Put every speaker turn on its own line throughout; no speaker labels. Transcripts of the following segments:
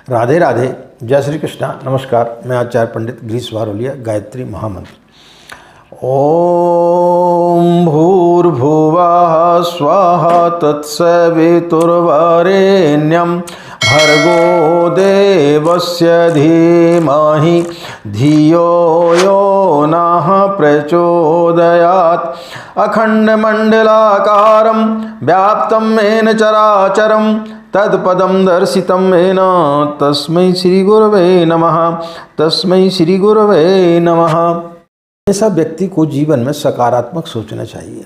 राधे राधे, जय श्री कृष्णा। नमस्कार, मैं आचार्य पंडित गिरीश वारोलिया। गायत्री महामंत्र। ओम भूर्भुवः स्वाहा तत्सवितुर्वरेण्यं भर्गो देवस्य धीमहि धियो यो नः प्रचोदयात्। अखण्डमण्डलाकारं व्याप्तं येन चराचरं तत्पदं दर्शितं येन तस्मै श्री गुरवे नमः। तस्मै श्री गुरवे नमः। ऐसा व्यक्ति को जीवन में सकारात्मक सोचना चाहिए।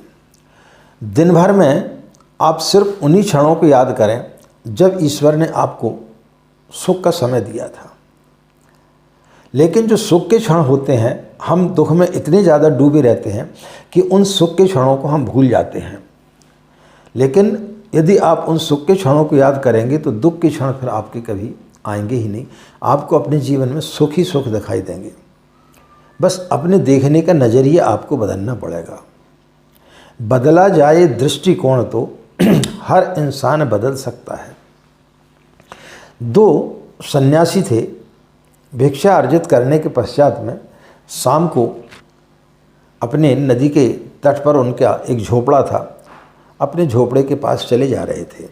दिन भर में आप सिर्फ उन्हीं क्षणों को याद करें जब ईश्वर ने आपको सुख का समय दिया था। लेकिन जो सुख के क्षण होते हैं, हम दुख में इतने ज़्यादा डूबे रहते हैं कि उन सुख के क्षणों को हम भूल जाते हैं। लेकिन यदि आप उन सुख के क्षणों को याद करेंगे तो दुख के क्षण फिर आपके कभी आएंगे ही नहीं। आपको अपने जीवन में सुख ही सुख दिखाई देंगे। बस अपने देखने का नज़रिया आपको बदलना पड़ेगा। बदला जाए दृष्टिकोण तो हर इंसान बदल सकता है। दो सन्यासी थे। भिक्षा अर्जित करने के पश्चात में शाम को अपने नदी के तट पर उनका एक झोपड़ा था। अपने झोपड़े के पास चले जा रहे थे।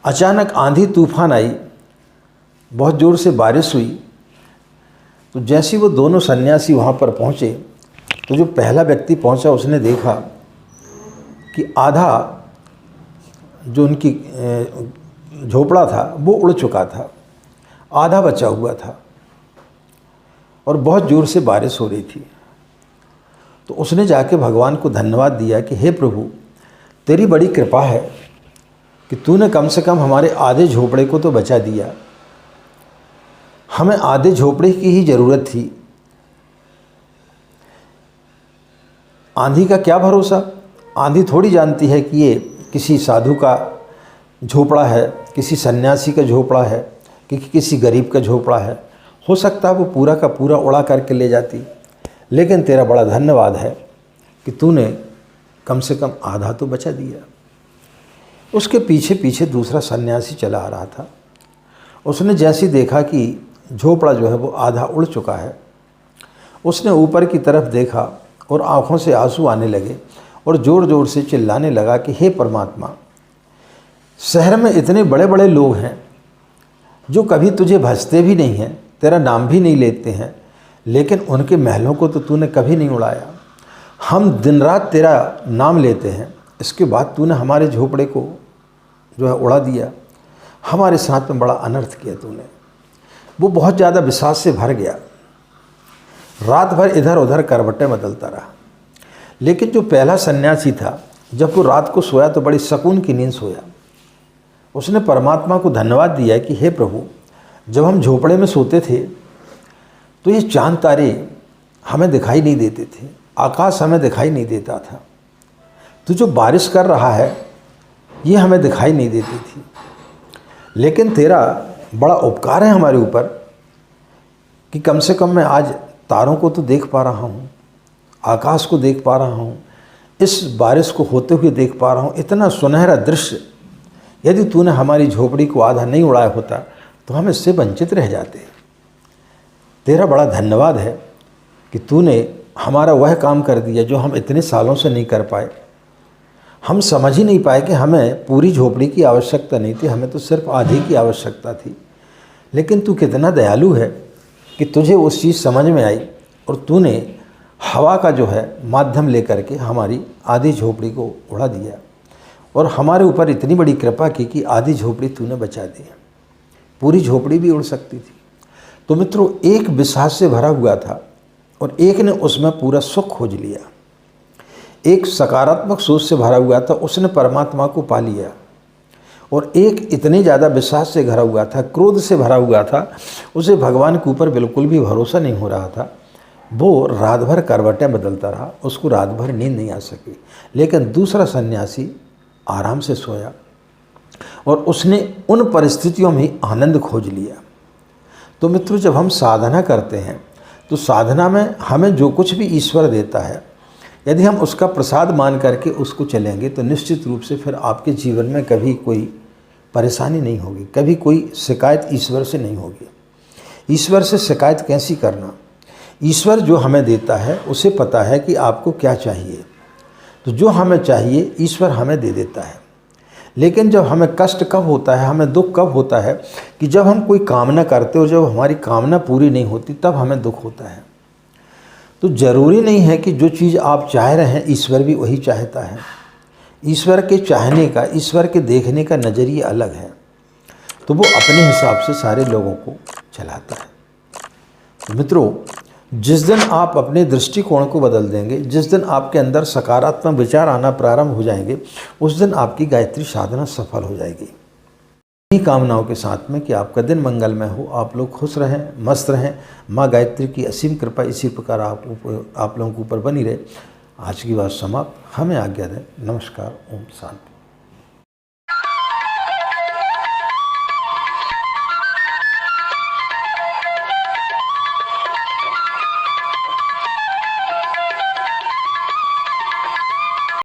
अचानक आंधी तूफान आई, बहुत ज़ोर से बारिश हुई। तो जैसे वो दोनों सन्यासी वहाँ पर पहुँचे तो जो पहला व्यक्ति पहुँचा उसने देखा कि आधा जो उनकी झोपड़ा था वो उड़ चुका था, आधा बचा हुआ था और बहुत ज़ोर से बारिश हो रही थी। तो उसने जाके भगवान को धन्यवाद दिया कि हे प्रभु, तेरी बड़ी कृपा है कि तूने कम से कम हमारे आधे झोपड़े को तो बचा दिया। हमें आधे झोपड़े की ही ज़रूरत थी। आंधी का क्या भरोसा? आंधी थोड़ी जानती है कि ये किसी साधु का झोपड़ा है, किसी सन्यासी का झोपड़ा है, कि किसी गरीब का झोपड़ा है। हो सकता है वो पूरा का पूरा उड़ा करके ले जाती। लेकिन तेरा बड़ा धन्यवाद है कि तूने कम से कम आधा तो बचा दिया। उसके पीछे पीछे दूसरा सन्यासी चला आ रहा था। उसने जैसे देखा कि झोपड़ा जो है वो आधा उड़ चुका है, उसने ऊपर की तरफ देखा और आँखों से आंसू आने लगे और ज़ोर ज़ोर से चिल्लाने लगा कि हे परमात्मा, शहर में इतने बड़े बड़े लोग हैं जो कभी तुझे भजते भी नहीं हैं, तेरा नाम भी नहीं लेते हैं, लेकिन उनके महलों को तो तूने कभी नहीं उड़ाया। हम दिन रात तेरा नाम लेते हैं, इसके बाद तूने हमारे झोपड़े को जो है उड़ा दिया। हमारे साथ में बड़ा अनर्थ किया तूने। वो बहुत ज़्यादा विश्वास से भर गया। रात भर इधर उधर करवटें बदलता रहा। लेकिन जो पहला सन्यासी था, जब वो रात को सोया तो बड़ी सुकून की नींद सोया। उसने परमात्मा को धन्यवाद दिया कि हे प्रभु, जब हम झोपड़े में सोते थे तो ये चांद तारे हमें दिखाई नहीं देते थे, आकाश हमें दिखाई नहीं देता था। तो जो बारिश कर रहा है ये हमें दिखाई नहीं देती थी। लेकिन तेरा बड़ा उपकार है हमारे ऊपर कि कम से कम मैं आज तारों को तो देख पा रहा हूँ, आकाश को देख पा रहा हूँ, इस बारिश को होते हुए देख पा रहा हूँ। इतना सुनहरा दृश्य, यदि तूने हमारी झोपड़ी को आधा नहीं उड़ाया होता तो हम इससे वंचित रह जाते। तेरा बड़ा धन्यवाद है कि तूने हमारा वह काम कर दिया जो हम इतने सालों से नहीं कर पाए। हम समझ ही नहीं पाए कि हमें पूरी झोपड़ी की आवश्यकता नहीं थी, हमें तो सिर्फ आधी की आवश्यकता थी। लेकिन तू कितना दयालु है कि तुझे उस चीज़ समझ में आई और तूने हवा का जो है माध्यम लेकर के हमारी आधी झोपड़ी को उड़ा दिया और हमारे ऊपर इतनी बड़ी कृपा की कि आधी झोपड़ी तूने बचा दी। पूरी झोपड़ी भी उड़ सकती थी। तो मित्रों, एक विश्वास से भरा हुआ था और एक ने उसमें पूरा सुख खोज लिया। एक सकारात्मक सोच से भरा हुआ था, उसने परमात्मा को पा लिया। और एक इतने ज़्यादा विश्वास से भरा हुआ था, क्रोध से भरा हुआ था, उसे भगवान के ऊपर बिल्कुल भी भरोसा नहीं हो रहा था। वो रात भर करवटें बदलता रहा, उसको रात भर नींद नहीं आ सकी। लेकिन दूसरा सन्यासी आराम से सोया और उसने उन परिस्थितियों में आनंद खोज लिया। तो मित्रों, जब हम साधना करते हैं तो साधना में हमें जो कुछ भी ईश्वर देता है, यदि हम उसका प्रसाद मान करके उसको चलेंगे तो निश्चित रूप से फिर आपके जीवन में कभी कोई परेशानी नहीं होगी, कभी कोई शिकायत ईश्वर से नहीं होगी। ईश्वर से शिकायत कैसी करना, ईश्वर जो हमें देता है उसे पता है कि आपको क्या चाहिए, तो जो हमें चाहिए ईश्वर हमें दे देता है। लेकिन जब हमें कष्ट कब होता है, हमें दुख कब होता है कि जब हम कोई कामना करते हो, जब हमारी कामना पूरी नहीं होती, तब हमें दुख होता है। तो ज़रूरी नहीं है कि जो चीज़ आप चाह रहे हैं ईश्वर भी वही चाहता है। ईश्वर के चाहने का, ईश्वर के देखने का नज़रिया अलग है, तो वो अपने हिसाब से सारे लोगों को चलाता है। तो मित्रों, जिस दिन आप अपने दृष्टिकोण को बदल देंगे, जिस दिन आपके अंदर सकारात्मक विचार आना प्रारंभ हो जाएंगे, उस दिन आपकी गायत्री साधना सफल हो जाएगी। इन्हीं कामनाओं के साथ में कि आपका दिन मंगलमय हो, आप लोग खुश रहें, मस्त रहें, माँ गायत्री की असीम कृपा इसी प्रकार आप लोगों के ऊपर बनी रहे। आज की बात समाप्त, हमें आज्ञा दें। नमस्कार, ओम शांति।